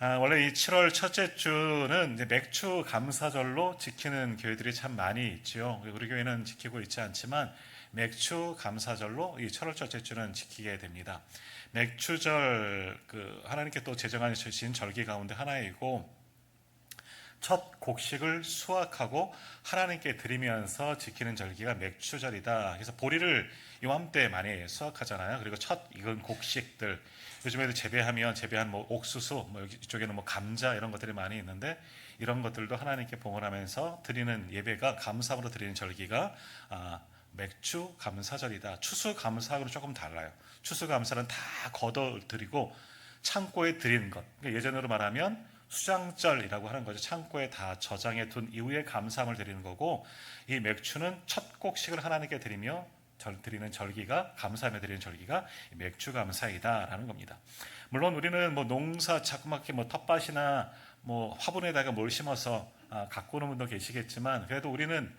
원래 이 7월 첫째 주는 이제 맥주 감사절로 지키는 교회들이 참 많이 있죠. 우리 교회는 지키고 있지 않지만 맥주 감사절로 이 7월 첫째 주는 지키게 됩니다. 맥주절 하나님께 또 제정하신 주신 절기 가운데 하나이고 첫 곡식을 수확하고 하나님께 드리면서 지키는 절기가 맥주절이다. 그래서 보리를 이맘때 많이 수확하잖아요. 그리고 첫 익은 곡식들 요즘에도 재배한 뭐 옥수수, 뭐 이쪽에는 뭐 감자 이런 것들이 많이 있는데 이런 것들도 하나님께 봉헌하면서 드리는 예배가 감사함으로 드리는 절기가 맥주 감사절이다. 추수 감사하고는 조금 달라요. 추수 감사는 다 걷어 드리고 창고에 드리는 것. 그러니까 예전으로 말하면 수장절이라고 하는 거죠. 창고에 다 저장해 둔 이후에 감사함을 드리는 거고, 이 맥주는 첫 곡식을 하나님께 드리며 드리는 절기가, 감사하며 드리는 절기가 맥주 감사이다라는 겁니다. 물론 우리는 뭐 농사 자꾸맣게 뭐 텃밭이나 뭐 화분에다가 뭘 심어서 가꾸는 분도 계시겠지만, 그래도 우리는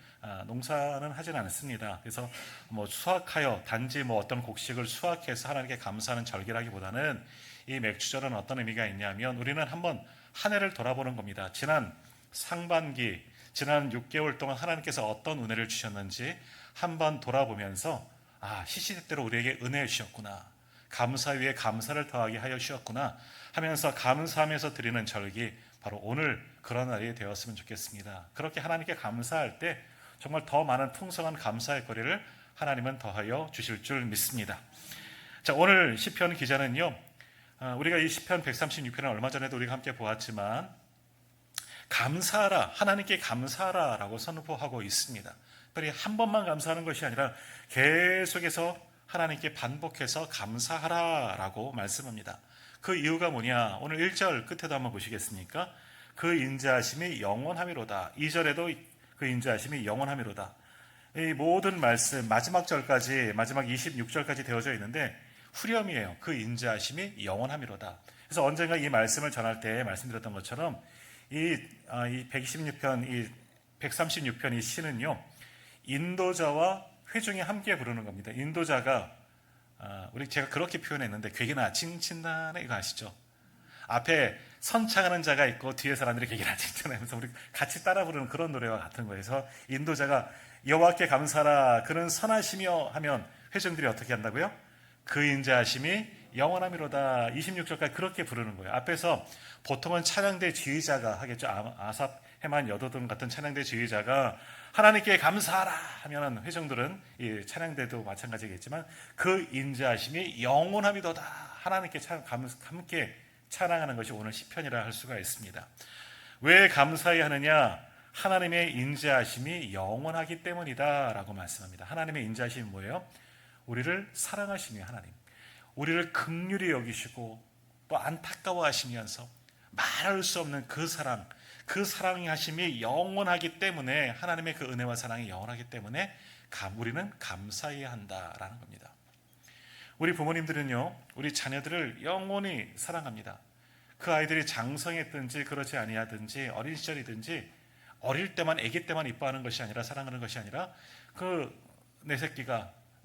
농사는 하진 않습니다. 그래서 뭐 수확하여 단지 뭐 어떤 곡식을 수확해서 하나님께 감사하는 절기라기보다는 이 맥주절은 어떤 의미가 있냐면 우리는 한번 한 해를 돌아보는 겁니다. 지난 상반기, 지난 6개월 동안 하나님께서 어떤 은혜를 주셨는지 한번 돌아보면서 시시때때로 우리에게 은혜 주셨구나, 감사 위에 감사를 더하게 하여 주셨구나 하면서 감사하면서 드리는 절기, 바로 오늘 그런 날이 되었으면 좋겠습니다. 그렇게 하나님께 감사할 때 정말 더 많은 풍성한 감사의 거리를 하나님은 더하여 주실 줄 믿습니다. 자, 오늘 시편 기자는요, 우리가 이 시편 136편을 얼마 전에도 우리가 함께 보았지만 감사하라, 하나님께 감사하라 라고 선포하고 있습니다. 특별히 한 번만 감사하는 것이 아니라 계속해서 하나님께 반복해서 감사하라 라고 말씀합니다. 그 이유가 뭐냐, 오늘 1절 끝에도 한번 보시겠습니까? 그 인자하심이 영원하미로다. 2절에도 그 인자하심이 영원하미로다. 이 모든 말씀 마지막 절까지, 마지막 26절까지 되어져 있는데 후렴이에요. 그 인자하심이 영원하미로다. 그래서 언젠가 이 말씀을 전할 때 말씀드렸던 것처럼 이 126편, 이 136편 이 시는요, 인도자와 회중이 함께 부르는 겁니다. 인도자가 제가 그렇게 표현했는데 괴기나 칭칭나네, 이거 아시죠? 앞에 선창하는 자가 있고 뒤에 사람들이 괴기나 칭칭나면서 우리 같이 따라 부르는 그런 노래와 같은 거예요. 그래서 인도자가 여호와께 감사하라, 그는 선하시며 하면 회중들이 어떻게 한다고요? 그 인자하심이 영원하미로다. 26절까지 그렇게 부르는 거예요. 앞에서 보통은 찬양대 지휘자가 하겠죠. 아삽, 헤만, 여도둔 같은 찬양대 지휘자가 하나님께 감사하라 하면 회중들은 이 찬양대도 마찬가지겠지만 그 인자하심이 영원하미도다. 하나님께 함께 찬양하는 것이 오늘 시편이라 할 수가 있습니다. 왜 감사해야 하느냐? 하나님의 인자하심이 영원하기 때문이다 라고 말씀합니다. 하나님의 인자하심이 뭐예요? 우리를 사랑하시며 하나님, 우리를 긍휼히 여기시고 또 안타까워하시면서 말할 수 없는 그 사랑, 그 사랑의 하심이 영원하기 때문에, 하나님의 그 은혜와 사랑이 영원하기 때문에 우리는 감사해야 한다라는 겁니다. 우리 부모님들은요, 우리 자녀들을 영원히 사랑합니다. 그 아이들이 장성했든지 그렇지 아니하든지 어린 시절이든지 어릴 때만, 아기 때만 이뻐하는 것이 아니라, 사랑하는 것이 아니라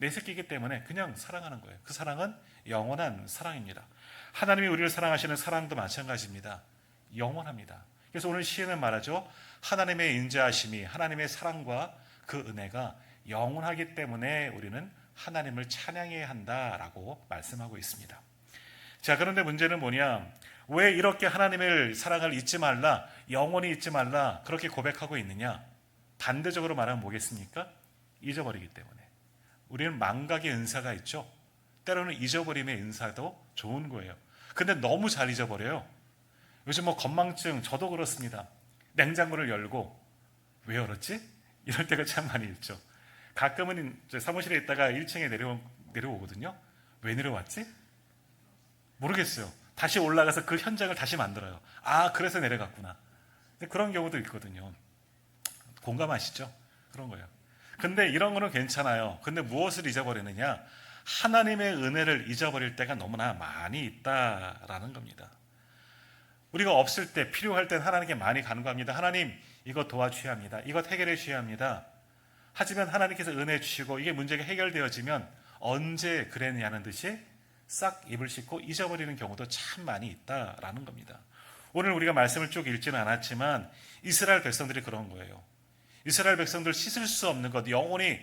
내 새끼이기 때문에 그냥 사랑하는 거예요. 그 사랑은 영원한 사랑입니다. 하나님이 우리를 사랑하시는 사랑도 마찬가지입니다. 영원합니다. 그래서 오늘 시인은 말하죠. 하나님의 인자하심이, 하나님의 사랑과 그 은혜가 영원하기 때문에 우리는 하나님을 찬양해야 한다라고 말씀하고 있습니다. 자, 그런데 문제는 뭐냐? 왜 이렇게 하나님의 사랑을 잊지 말라, 영원히 잊지 말라 그렇게 고백하고 있느냐? 반대적으로 말하면 뭐겠습니까? 잊어버리기 때문에. 우리는 망각의 은사가 있죠. 때로는 잊어버림의 은사도 좋은 거예요. 근데 너무 잘 잊어버려요. 요즘 뭐 건망증, 저도 그렇습니다. 냉장고를 열고 왜 열었지? 이럴 때가 참 많이 있죠. 가끔은 사무실에 있다가 1층에 내려오거든요. 왜 내려왔지? 모르겠어요. 다시 올라가서 그 현장을 다시 만들어요. 그래서 내려갔구나. 그런 경우도 있거든요. 공감하시죠? 그런 거예요. 근데 이런 거는 괜찮아요. 근데 무엇을 잊어버리느냐? 하나님의 은혜를 잊어버릴 때가 너무나 많이 있다라는 겁니다. 우리가 없을 때, 필요할 땐 하나님께 많이 간구합니다. 하나님, 이것 도와주셔야 합니다. 이것 해결해 주셔야 합니다. 하지만 하나님께서 은혜 주시고 이게 문제가 해결되어지면 언제 그랬냐는 듯이 싹 입을 씻고 잊어버리는 경우도 참 많이 있다라는 겁니다. 오늘 우리가 말씀을 쭉 읽지는 않았지만 이스라엘 백성들이 그런 거예요. 이스라엘 백성들 씻을 수 없는 것, 영원히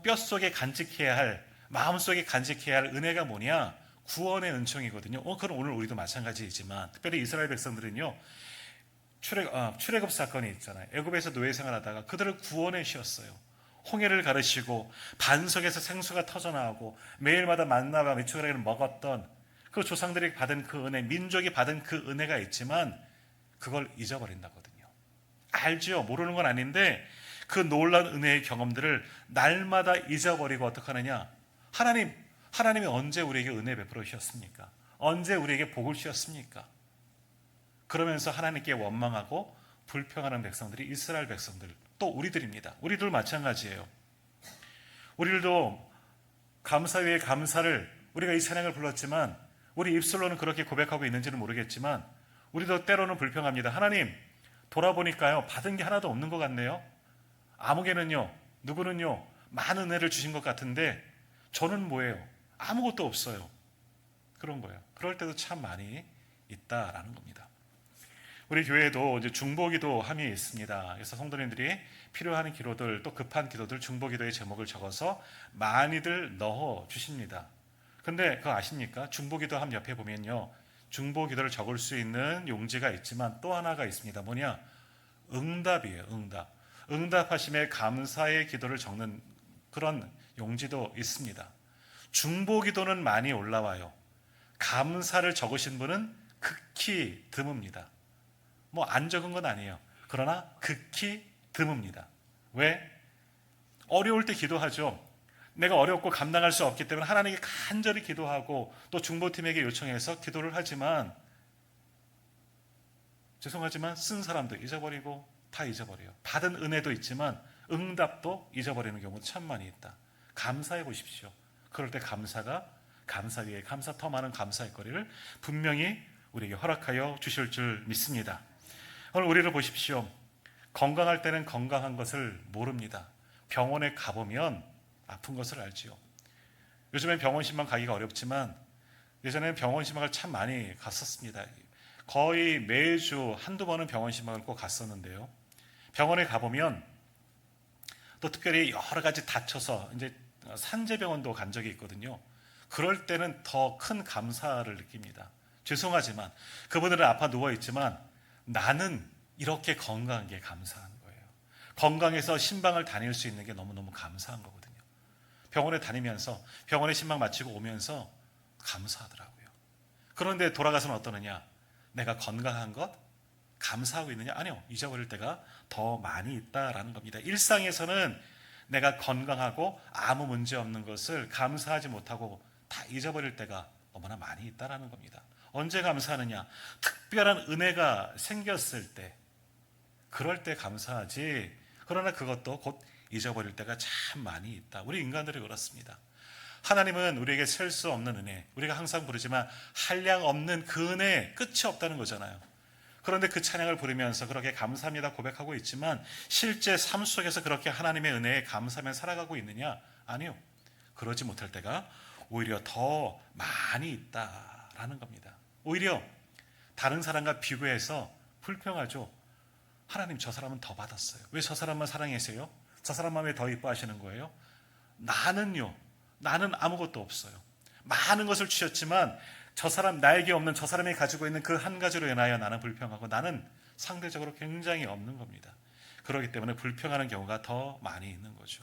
뼛속에 간직해야 할, 마음속에 간직해야 할 은혜가 뭐냐? 구원의 은총이거든요. 그건 오늘 우리도 마찬가지이지만 특별히 이스라엘 백성들은요, 출애굽 사건이 있잖아요. 애굽에서 노예 생활하다가 그들을 구원해 주셨어요. 홍해를 가르시고 반석에서 생수가 터져나오고 매일마다 만나와 메추라기를 먹었던 그 조상들이 받은 그 은혜, 민족이 받은 그 은혜가 있지만 그걸 잊어버린다거든요. 알죠? 모르는 건 아닌데 그 놀라운 은혜의 경험들을 날마다 잊어버리고 어떻게 하느냐? 하나님이 언제 우리에게 은혜 베풀어 주셨습니까? 언제 우리에게 복을 주셨습니까? 그러면서 하나님께 원망하고 불평하는 백성들이 이스라엘 백성들, 또 우리들입니다. 우리들 마찬가지예요. 우리들도 감사 위에 감사를, 우리가 이 찬양을 불렀지만 우리 입술로는 그렇게 고백하고 있는지는 모르겠지만 우리도 때로는 불평합니다. 하나님, 돌아보니까요, 받은 게 하나도 없는 것 같네요. 아무개는요, 누구는요, 많은 은혜를 주신 것 같은데 저는 뭐예요? 아무것도 없어요. 그런 거예요. 그럴 때도 참 많이 있다라는 겁니다. 우리 교회에도 이제 중보기도 함이 있습니다. 그래서 성도님들이 필요한 기도들, 또 급한 기도들, 중보기도의 제목을 적어서 많이들 넣어 주십니다. 근데 그거 아십니까? 중보기도 함 옆에 보면요, 중보기도를 적을 수 있는 용지가 있지만 또 하나가 있습니다. 뭐냐? 응답이에요. 응답하심에 감사의 기도를 적는 그런 용지도 있습니다. 중보기도는 많이 올라와요. 감사를 적으신 분은 극히 드뭅니다. 뭐 안 적은 건 아니에요. 그러나 극히 드뭅니다. 왜? 어려울 때 기도하죠. 내가 어렵고 감당할 수 없기 때문에 하나님께 간절히 기도하고 또 중보팀에게 요청해서 기도를 하지만 죄송하지만 쓴 사람도 잊어버리고 다 잊어버려요. 받은 은혜도 있지만 응답도 잊어버리는 경우 참 많이 있다. 감사해 보십시오. 그럴 때 감사 위에 감사, 더 많은 감사의 거리를 분명히 우리에게 허락하여 주실 줄 믿습니다. 오늘 우리를 보십시오. 건강할 때는 건강한 것을 모릅니다. 병원에 가보면 아픈 것을 알지요. 요즘엔 병원 신방 가기가 어렵지만 예전에는 병원 신방을 참 많이 갔었습니다. 거의 매주 한두 번은 병원 신방을 꼭 갔었는데요. 병원에 가보면 또 특별히 여러 가지 다쳐서 이제 산재병원도 간 적이 있거든요. 그럴 때는 더 큰 감사를 느낍니다. 죄송하지만 그분들은 아파 누워있지만 나는 이렇게 건강한 게 감사한 거예요. 건강해서 신방을 다닐 수 있는 게 너무너무 감사한 거거든요. 병원에 다니면서 병원에 신방 마치고 오면서 감사하더라고요. 그런데 돌아가서는 어떠느냐? 내가 건강한 것 감사하고 있느냐? 아니요. 잊어버릴 때가 더 많이 있다라는 겁니다. 일상에서는 내가 건강하고 아무 문제 없는 것을 감사하지 못하고 다 잊어버릴 때가 너무나 많이 있다라는 겁니다. 언제 감사하느냐? 특별한 은혜가 생겼을 때, 그럴 때 감사하지. 그러나 그것도 곧 잊어버릴 때가 참 많이 있다. 우리 인간들이 그렇습니다. 하나님은 우리에게 셀 수 없는 은혜, 우리가 항상 부르지만 한량 없는 그 은혜에 끝이 없다는 거잖아요. 그런데 그 찬양을 부르면서 그렇게 감사합니다 고백하고 있지만 실제 삶 속에서 그렇게 하나님의 은혜에 감사하며 살아가고 있느냐? 아니요. 그러지 못할 때가 오히려 더 많이 있다라는 겁니다. 오히려 다른 사람과 비교해서 불평하죠. 하나님, 저 사람은 더 받았어요. 왜 저 사람만 사랑하세요? 저 사람만 왜 더 이뻐하시는 거예요? 나는 아무것도 없어요. 많은 것을 주셨지만 저 사람, 나에게 없는 저 사람이 가지고 있는 그 한 가지로 인하여 나는 불평하고 나는 상대적으로 굉장히 없는 겁니다. 그렇기 때문에 불평하는 경우가 더 많이 있는 거죠.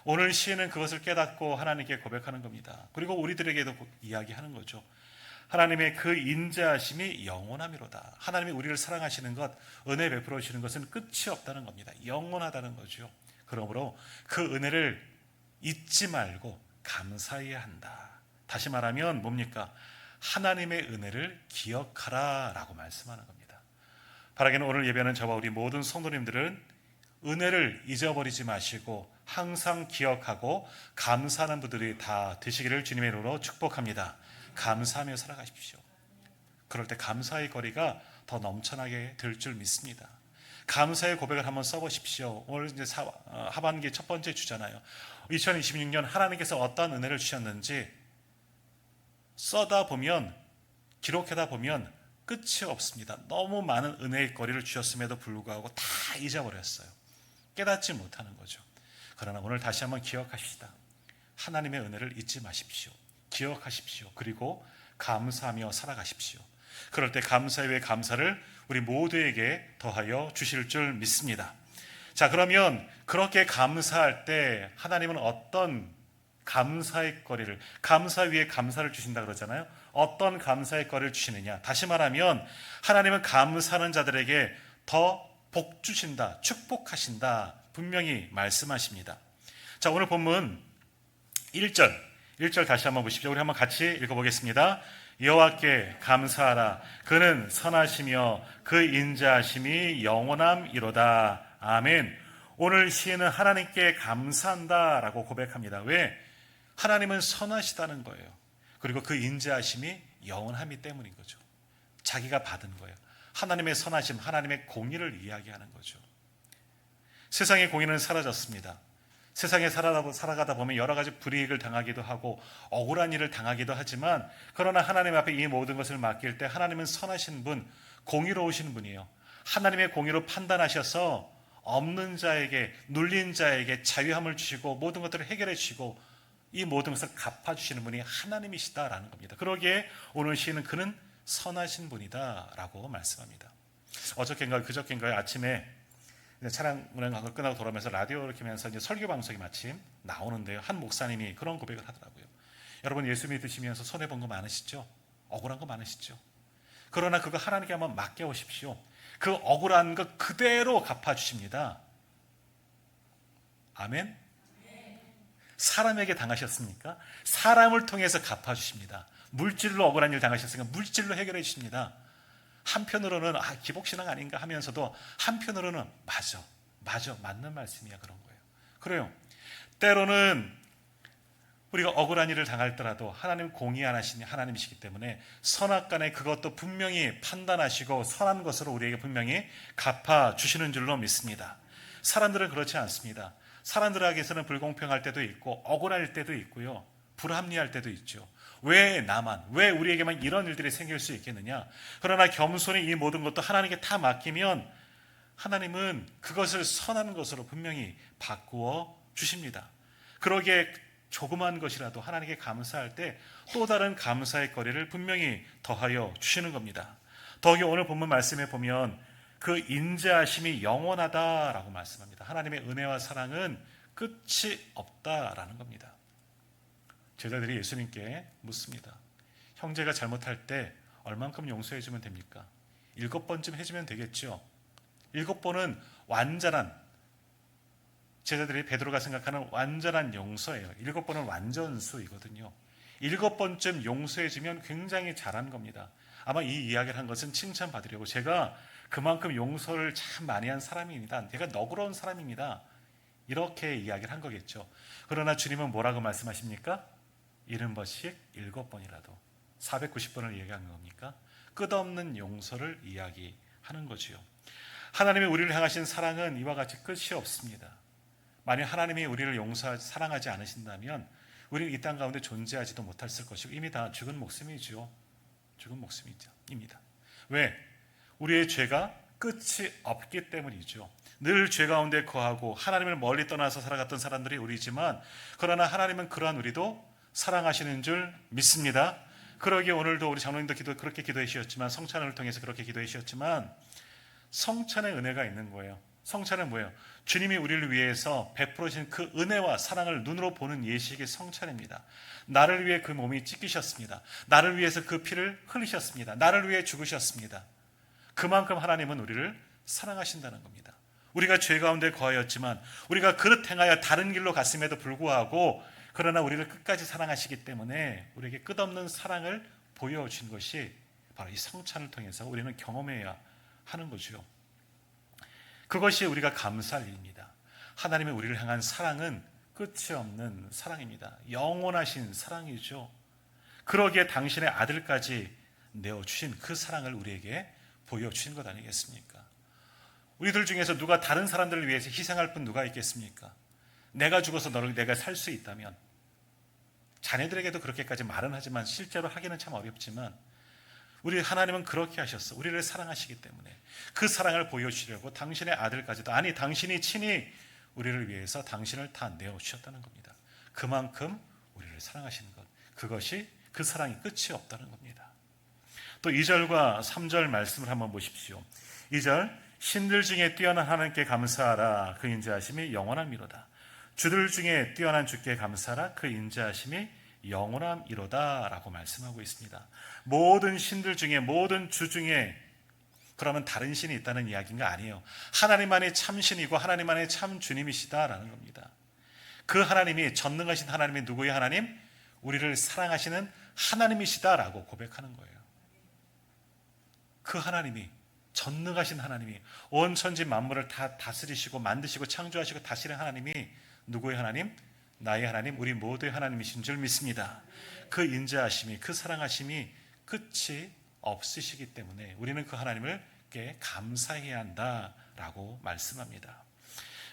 오늘 시인은 그것을 깨닫고 하나님께 고백하는 겁니다. 그리고 우리들에게도 이야기하는 거죠. 하나님의 그 인자하심이 영원함이로다. 하나님이 우리를 사랑하시는 것, 은혜 베풀어 주시는 것은 끝이 없다는 겁니다. 영원하다는 거죠. 그러므로 그 은혜를 잊지 말고 감사해야 한다. 다시 말하면 뭡니까? 하나님의 은혜를 기억하라 라고 말씀하는 겁니다. 바라기는 오늘 예배하는 저와 우리 모든 성도님들은 은혜를 잊어버리지 마시고 항상 기억하고 감사하는 분들이 다 되시기를 주님의 이름으로 축복합니다. 감사하며 살아가십시오. 그럴 때 감사의 거리가 더 넘쳐나게 될 줄 믿습니다. 감사의 고백을 한번 써보십시오. 오늘 이제 하반기 첫 번째 주잖아요. 2026년 하나님께서 어떤 은혜를 주셨는지 써다 보면, 기록하다 보면 끝이 없습니다. 너무 많은 은혜의 거리를 주셨음에도 불구하고 다 잊어버렸어요. 깨닫지 못하는 거죠. 그러나 오늘 다시 한번 기억하시다. 하나님의 은혜를 잊지 마십시오. 기억하십시오. 그리고 감사하며 살아가십시오. 그럴 때 감사 위에 감사를 우리 모두에게 더하여 주실 줄 믿습니다. 자, 그러면 그렇게 감사할 때 하나님은 어떤 감사의 거리를, 감사 위에 감사를 주신다 그러잖아요. 어떤 감사의 거리를 주시느냐. 다시 말하면 하나님은 감사하는 자들에게 더 복 주신다, 축복하신다 분명히 말씀하십니다. 자, 오늘 본문 1절 다시 한번 보십시오. 우리 한번 같이 읽어보겠습니다. 여호와께 감사하라. 그는 선하시며 그 인자하심이 영원함이로다. 아멘. 오늘 시인은 하나님께 감사한다라고 고백합니다. 왜? 하나님은 선하시다는 거예요. 그리고 그 인자하심이 영원함이 때문인 거죠. 자기가 받은 거예요. 하나님의 선하심, 하나님의 공의를 이야기하는 거죠. 세상의 공의는 사라졌습니다. 세상에 살아가다 보면 여러 가지 불이익을 당하기도 하고 억울한 일을 당하기도 하지만, 그러나 하나님 앞에 이 모든 것을 맡길 때 하나님은 선하신 분, 공의로우신 분이에요. 하나님의 공의로 판단하셔서 없는 자에게, 눌린 자에게 자유함을 주시고 모든 것들을 해결해 주시고 이 모든 것을 갚아주시는 분이 하나님이시다라는 겁니다. 그러기에 오늘 시인은 그는 선하신 분이다 라고 말씀합니다. 어저께인가 그저께인가요? 아침에 차량 운행하고 끝나고 돌아오면서 라디오를 켜면서 이제 설교 방송이 마침 나오는데요. 한 목사님이 그런 고백을 하더라고요. 여러분, 예수 믿으시면서 손해본 거 많으시죠? 억울한 거 많으시죠? 그러나 그거 하나님께 한번 맡겨오십시오. 그 억울한 거 그대로 갚아주십니다. 아멘? 사람에게 당하셨습니까? 사람을 통해서 갚아주십니다. 물질로 억울한 일 당하셨으니까 물질로 해결해 주십니다. 한편으로는 기복신앙 아닌가 하면서도 한편으로는 맞아 맞는 말씀이야 그런 거예요. 그래요. 때로는 우리가 억울한 일을 당할더라도 하나님 공의하시는 하나님이시기 때문에 선악간에 그것도 분명히 판단하시고 선한 것으로 우리에게 분명히 갚아주시는 줄로 믿습니다. 사람들은 그렇지 않습니다. 사람들에게서는 불공평할 때도 있고 억울할 때도 있고요. 불합리할 때도 있죠. 왜 나만, 왜 우리에게만 이런 일들이 생길 수 있겠느냐. 그러나 겸손히 이 모든 것도 하나님께 다 맡기면 하나님은 그것을 선한 것으로 분명히 바꾸어 주십니다. 그러기에 조그만 것이라도 하나님께 감사할 때 또 다른 감사의 거리를 분명히 더하여 주시는 겁니다. 더욱이 오늘 본문 말씀에 보면 그 인자하심이 영원하다라고 말씀합니다. 하나님의 은혜와 사랑은 끝이 없다라는 겁니다. 제자들이 예수님께 묻습니다. 형제가 잘못할 때 얼만큼 용서해 주면 됩니까? 7번쯤 해주면 되겠죠. 7번은 완전한, 제자들이 베드로가 생각하는 완전한 용서예요. 7번은 완전수이거든요. 7번쯤 용서해 주면 굉장히 잘한 겁니다. 아마 이 이야기를 한 것은 칭찬받으려고, 제가 그만큼 용서를 참 많이 한 사람입니다. 제가 너그러운 사람입니다. 이렇게 이야기를 한 거겠죠. 그러나 주님은 뭐라고 말씀하십니까? 70번씩 7번이라도 490번을 이야기하는 겁니까? 끝없는 용서를 이야기하는 거지요. 하나님이 우리를 향하신 사랑은 이와 같이 끝이 없습니다. 만약 하나님이 우리를 사랑하지 않으신다면 우리는 이 땅 가운데 존재하지도 못했을 것이고 이미 다 죽은 목숨이죠. 죽은 목숨입니다. 왜? 우리의 죄가 끝이 없기 때문이죠. 늘 죄 가운데 거하고 하나님을 멀리 떠나서 살아갔던 사람들이 우리지만, 그러나 하나님은 그러한 우리도 사랑하시는 줄 믿습니다. 그러기에 오늘도 우리 장로님도 그렇게 기도해 주셨지만, 성찬을 통해서 그렇게 기도해 주셨지만, 성찬의 은혜가 있는 거예요. 성찬은 뭐예요? 주님이 우리를 위해서 베풀어주신 그 은혜와 사랑을 눈으로 보는 예식이 성찬입니다. 나를 위해 그 몸이 찢기셨습니다. 나를 위해서 그 피를 흘리셨습니다. 나를 위해 죽으셨습니다. 그만큼 하나님은 우리를 사랑하신다는 겁니다. 우리가 죄 가운데 거하였지만, 우리가 그릇 행하여 다른 길로 갔음에도 불구하고, 그러나 우리를 끝까지 사랑하시기 때문에 우리에게 끝없는 사랑을 보여주신 것이 바로 이 성찬을 통해서 우리는 경험해야 하는 거죠. 그것이 우리가 감사할 일입니다. 하나님의 우리를 향한 사랑은 끝이 없는 사랑입니다. 영원하신 사랑이죠. 그러기에 당신의 아들까지 내어주신 그 사랑을 우리에게 보여주신 것 아니겠습니까? 우리들 중에서 누가 다른 사람들을 위해서 희생할 분 누가 있겠습니까? 내가 죽어서 내가 살 수 있다면, 자녀들에게도 그렇게까지 말은 하지만 실제로 하기는 참 어렵지만, 우리 하나님은 그렇게 하셨어. 우리를 사랑하시기 때문에 그 사랑을 보여주시려고 당신의 아들까지도, 아니 당신이 친히 우리를 위해서 당신을 다 내어주셨다는 겁니다. 그만큼 우리를 사랑하시는 것, 그것이 그 사랑이 끝이 없다는 겁니다. 또 2절과 3절 말씀을 한번 보십시오. 2절, 신들 중에 뛰어난 하나님께 감사하라. 그 인자하심이 영원함이로다. 주들 중에 뛰어난 주께 감사하라. 그 인자하심이 영원함이로다 라고 말씀하고 있습니다. 모든 신들 중에, 모든 주 중에, 그러면 다른 신이 있다는 이야기가 아니에요. 하나님만이 참신이고 하나님만이 참 주님이시다라는 겁니다. 그 하나님이, 전능하신 하나님이 누구의 하나님? 우리를 사랑하시는 하나님이시다라고 고백하는 거예요. 그 하나님이, 전능하신 하나님이, 온 천지 만물을 다 다스리시고 만드시고 창조하시고 다스리는 하나님이 누구의 하나님? 나의 하나님, 우리 모두의 하나님이신 줄 믿습니다. 그 인자하심이, 그 사랑하심이 끝이 없으시기 때문에 우리는 그 하나님을께 감사해야 한다라고 말씀합니다.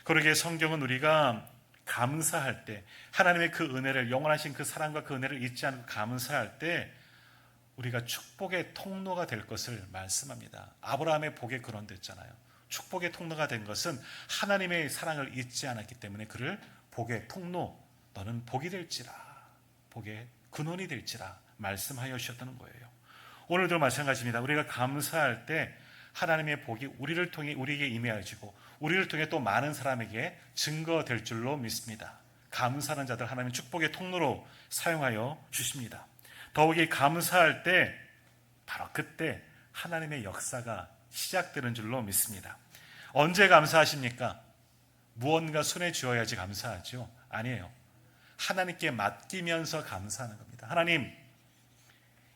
그러기에 성경은 우리가 감사할 때, 하나님의 그 은혜를, 영원하신 그 사랑과 그 은혜를 잊지 않고 감사할 때 우리가 축복의 통로가 될 것을 말씀합니다. 아브라함의 복에 그런 됐잖아요. 축복의 통로가 된 것은 하나님의 사랑을 잊지 않았기 때문에 그를 복의 통로, 너는 복이 될지라, 복의 근원이 될지라 말씀하여 주셨다는 거예요. 오늘도 마찬가지입니다. 우리가 감사할 때 하나님의 복이 우리를 통해 우리에게 임해지고 우리를 통해 또 많은 사람에게 증거될 줄로 믿습니다. 감사하는 자들 하나님 축복의 통로로 사용하여 주십니다. 더욱이 감사할 때 바로 그때 하나님의 역사가 시작되는 줄로 믿습니다. 언제 감사하십니까? 무언가 손에 쥐어야지 감사하죠? 아니에요. 하나님께 맡기면서 감사하는 겁니다. 하나님,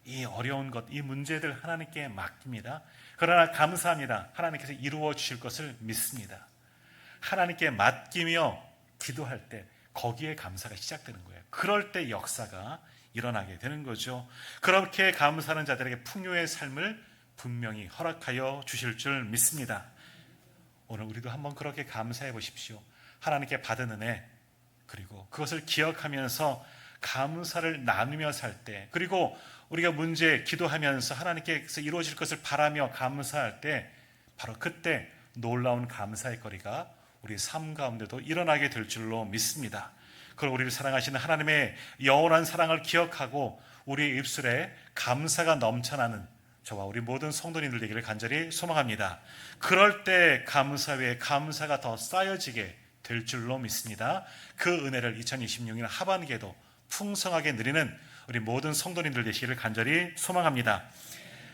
이 어려운 것, 이 문제들 하나님께 맡깁니다. 그러나 감사합니다. 하나님께서 이루어 주실 것을 믿습니다. 하나님께 맡기며 기도할 때 거기에 감사가 시작되는 거예요. 그럴 때 역사가 일어나게 되는 거죠. 그렇게 감사하는 자들에게 풍요의 삶을 분명히 허락하여 주실 줄 믿습니다. 오늘 우리도 한번 그렇게 감사해 보십시오. 하나님께 받은 은혜, 그리고 그것을 기억하면서 감사를 나누며 살 때, 그리고 우리가 문제 기도하면서 하나님께서 이루어질 것을 바라며 감사할 때 바로 그때 놀라운 감사의 거리가 우리 삶 가운데도 일어나게 될 줄로 믿습니다. 그리고 우리를 사랑하시는 하나님의 영원한 사랑을 기억하고 우리 입술에 감사가 넘쳐나는 저와 우리 모든 성도님들 되기를 간절히 소망합니다. 그럴 때 감사 위에 감사가 더 쌓여지게 될 줄로 믿습니다. 그 은혜를 2026년 하반기에도 풍성하게 누리는 우리 모든 성도님들 되시기를 간절히 소망합니다.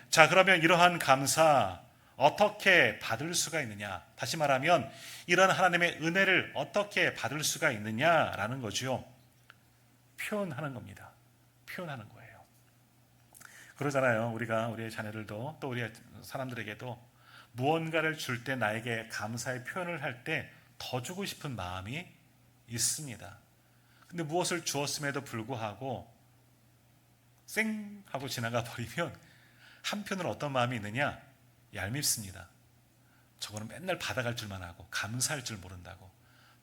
자, 그러면 이러한 감사 어떻게 받을 수가 있느냐? 다시 말하면 이런 하나님의 은혜를 어떻게 받을 수가 있느냐라는 거죠. 표현하는 겁니다. 표현하는 거예요. 그러잖아요. 우리가 우리의 자녀들도 또 우리 사람들에게도 무언가를 줄 때 나에게 감사의 표현을 할 때 더 주고 싶은 마음이 있습니다. 근데 무엇을 주었음에도 불구하고 쌩 하고 지나가 버리면 한편으로 어떤 마음이 있느냐? 얄밉습니다. 저거는 맨날 받아갈 줄만 하고 감사할 줄 모른다고.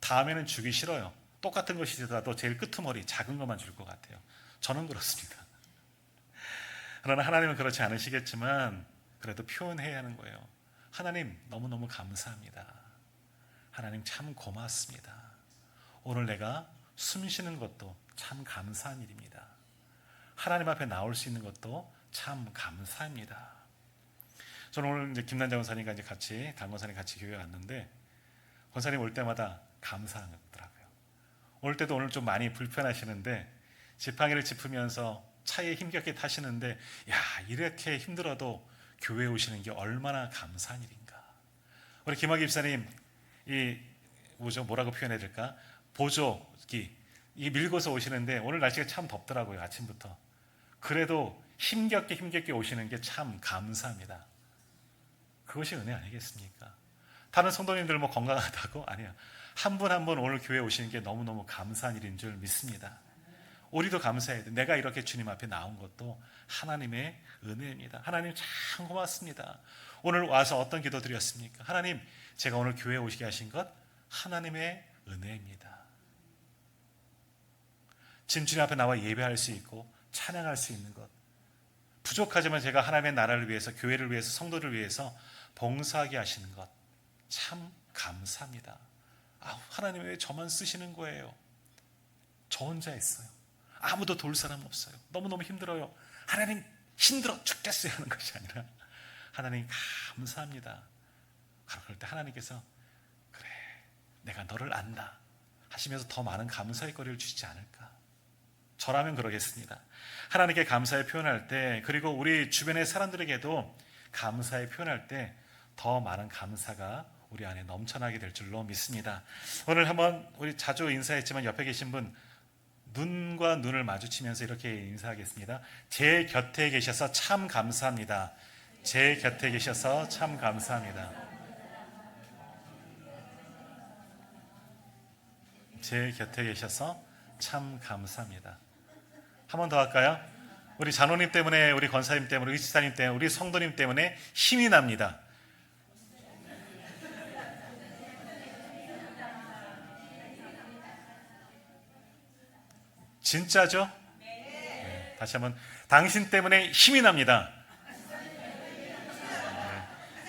다음에는 주기 싫어요. 똑같은 것이더라도 제일 끄트머리 작은 것만 줄 것 같아요. 저는 그렇습니다. 그러나 하나님은 그렇지 않으시겠지만 그래도 표현해야 하는 거예요. 하나님 너무너무 감사합니다. 하나님 참 고맙습니다. 오늘 내가 숨 쉬는 것도 참 감사한 일입니다. 하나님 앞에 나올 수 있는 것도 참 감사합니다. 저는 오늘 이제 김난자 권사님과 이제 같이 강 권사님 같이 교회 왔는데 권사님 올 때마다 감사하더라고요. 올 때도 오늘 좀 많이 불편하시는데 지팡이를 짚으면서 차에 힘겹게 타시는데 야, 이렇게 힘들어도 교회에 오시는 게 얼마나 감사한 일인가. 우리 김학기 집사님 이 뭐라고 표현해야 될까? 보조기 이 밀고서 오시는데 오늘 날씨가 참 덥더라고요. 아침부터. 그래도 힘겹게 오시는 게 참 감사합니다. 그것이 은혜 아니겠습니까? 다른 성도님들 뭐 건강하다고? 아니야. 한 분 한 분 오늘 교회에 오시는 게 너무너무 감사한 일인 줄 믿습니다. 우리도 감사해야 돼. 내가 이렇게 주님 앞에 나온 것도 하나님의 은혜입니다. 하나님 참 고맙습니다. 오늘 와서 어떤 기도 드렸습니까? 하나님, 제가 오늘 교회에 오시게 하신 것 하나님의 은혜입니다. 지금 주님 앞에 나와 예배할 수 있고 찬양할 수 있는 것, 부족하지만 제가 하나님의 나라를 위해서, 교회를 위해서, 성도를 위해서 봉사하게 하시는 것 참 감사합니다. 하나님 왜 저만 쓰시는 거예요? 저 혼자 있어요. 아무도 도울 사람 없어요. 너무너무 힘들어요. 하나님 힘들어 죽겠어요 하는 것이 아니라 하나님 감사합니다. 그럴 때 하나님께서 그래 내가 너를 안다 하시면서 더 많은 감사의 거리를 주시지 않을까. 저라면 그러겠습니다. 하나님께 감사의 표현할 때, 그리고 우리 주변의 사람들에게도 감사의 표현할 때 더 많은 감사가 우리 안에 넘쳐나게 될 줄로 믿습니다. 오늘 한번 우리 자주 인사했지만 옆에 계신 분 눈과 눈을 마주치면서 이렇게 인사하겠습니다. 제 곁에 계셔서 참 감사합니다. 제 곁에 계셔서 참 감사합니다. 제 곁에 계셔서 참 감사합니다. 한 번 더 할까요? 우리 장로님 때문에, 우리 권사님 때문에, 우리 지사님 때문에, 우리 성도님 때문에 힘이 납니다. 진짜죠? 네. 다시 한번 당신 때문에 힘이 납니다. 네.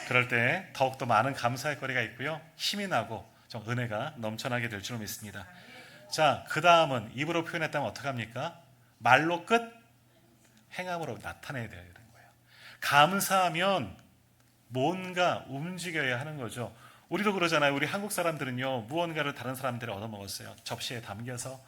그럴 때 더욱더 많은 감사의 거리가 있고요, 힘이 나고 좀 은혜가 넘쳐나게 될 줄 믿습니다. 자, 그 다음은 입으로 표현했다면 어떡합니까? 말로 끝, 행함으로 나타내야 되는 거예요. 감사하면 뭔가 움직여야 하는 거죠. 우리도 그러잖아요. 우리 한국 사람들은요, 무언가를 다른 사람들이 얻어먹었어요. 접시에 담겨서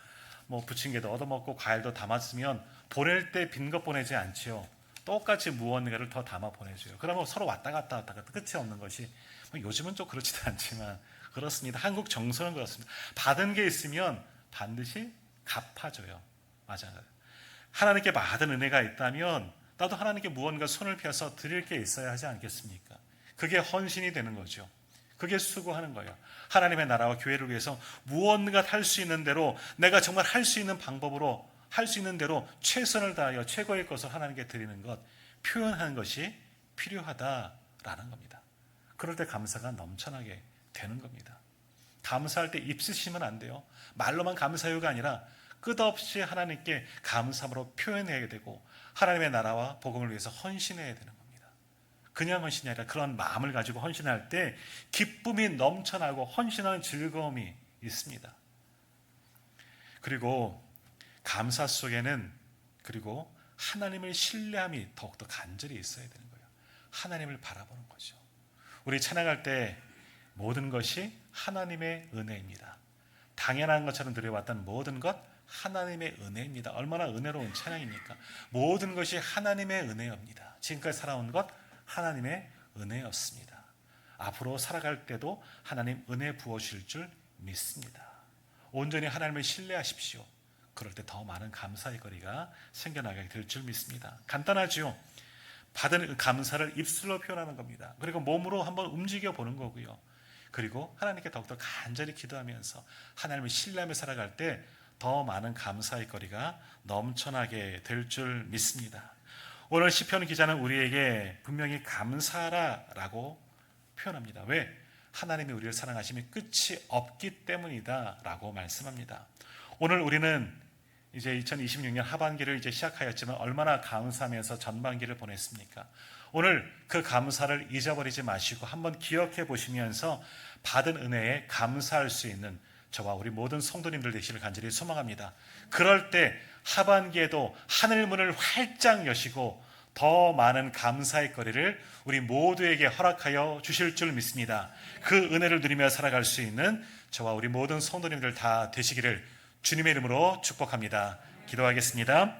부침개도 얻어먹고 과일도 담았으면 보낼 때 빈 것 보내지 않지요. 똑같이 무언가를 더 담아 보내줘요. 그러면 서로 왔다 갔다 왔다가 끝이 없는 것이, 요즘은 좀 그렇지도 않지만 그렇습니다. 한국 정서는 그렇습니다. 받은 게 있으면 반드시 갚아줘요. 맞아요. 하나님께 받은 은혜가 있다면 나도 하나님께 무언가 손을 펴서 드릴 게 있어야 하지 않겠습니까? 그게 헌신이 되는 거죠. 그게 수고하는 거예요. 하나님의 나라와 교회를 위해서 무언가 할 수 있는 대로, 내가 정말 할 수 있는 방법으로, 할 수 있는 대로 최선을 다하여 최고의 것을 하나님께 드리는 것, 표현하는 것이 필요하다라는 겁니다. 그럴 때 감사가 넘쳐나게 되는 겁니다. 감사할 때 입 쓰시면 안 돼요. 말로만 감사해요가 아니라 끝없이 하나님께 감사함으로 표현해야 되고, 하나님의 나라와 복음을 위해서 헌신해야 되는 겁니다. 그냥 헌신이 아니라 그런 마음을 가지고 헌신할 때 기쁨이 넘쳐나고 헌신하는 즐거움이 있습니다. 그리고 감사 속에는 그리고 하나님을 신뢰함이 더욱더 간절히 있어야 되는 거예요. 하나님을 바라보는 거죠. 우리 찬양할 때 모든 것이 하나님의 은혜입니다. 당연한 것처럼 드려왔던 모든 것 하나님의 은혜입니다. 얼마나 은혜로운 찬양입니까? 모든 것이 하나님의 은혜입니다. 지금까지 살아온 것 하나님의 은혜였습니다. 앞으로 살아갈 때도 하나님 은혜 부어주실 줄 믿습니다. 온전히 하나님을 신뢰하십시오. 그럴 때 더 많은 감사의 거리가 생겨나게 될 줄 믿습니다. 간단하죠? 받은 감사를 입술로 표현하는 겁니다. 그리고 몸으로 한번 움직여 보는 거고요. 그리고 하나님께 더욱더 간절히 기도하면서 하나님을 신뢰하며 살아갈 때 더 많은 감사의 거리가 넘쳐나게 될 줄 믿습니다. 오늘 시편 기자는 우리에게 분명히 감사하라라고 표현합니다. 왜? 하나님이 우리를 사랑하심이 끝이 없기 때문이다 라고 말씀합니다. 오늘 우리는 이제 2026년 하반기를 이제 시작하였지만 얼마나 감사하면서 전반기를 보냈습니까? 오늘 그 감사를 잊어버리지 마시고 한번 기억해 보시면서 받은 은혜에 감사할 수 있는 저와 우리 모든 성도님들 되시길 간절히 소망합니다. 그럴 때 하반기에도 하늘 문을 활짝 여시고 더 많은 감사의 거리를 우리 모두에게 허락하여 주실 줄 믿습니다. 그 은혜를 누리며 살아갈 수 있는 저와 우리 모든 성도님들 다 되시기를 주님의 이름으로 축복합니다. 기도하겠습니다.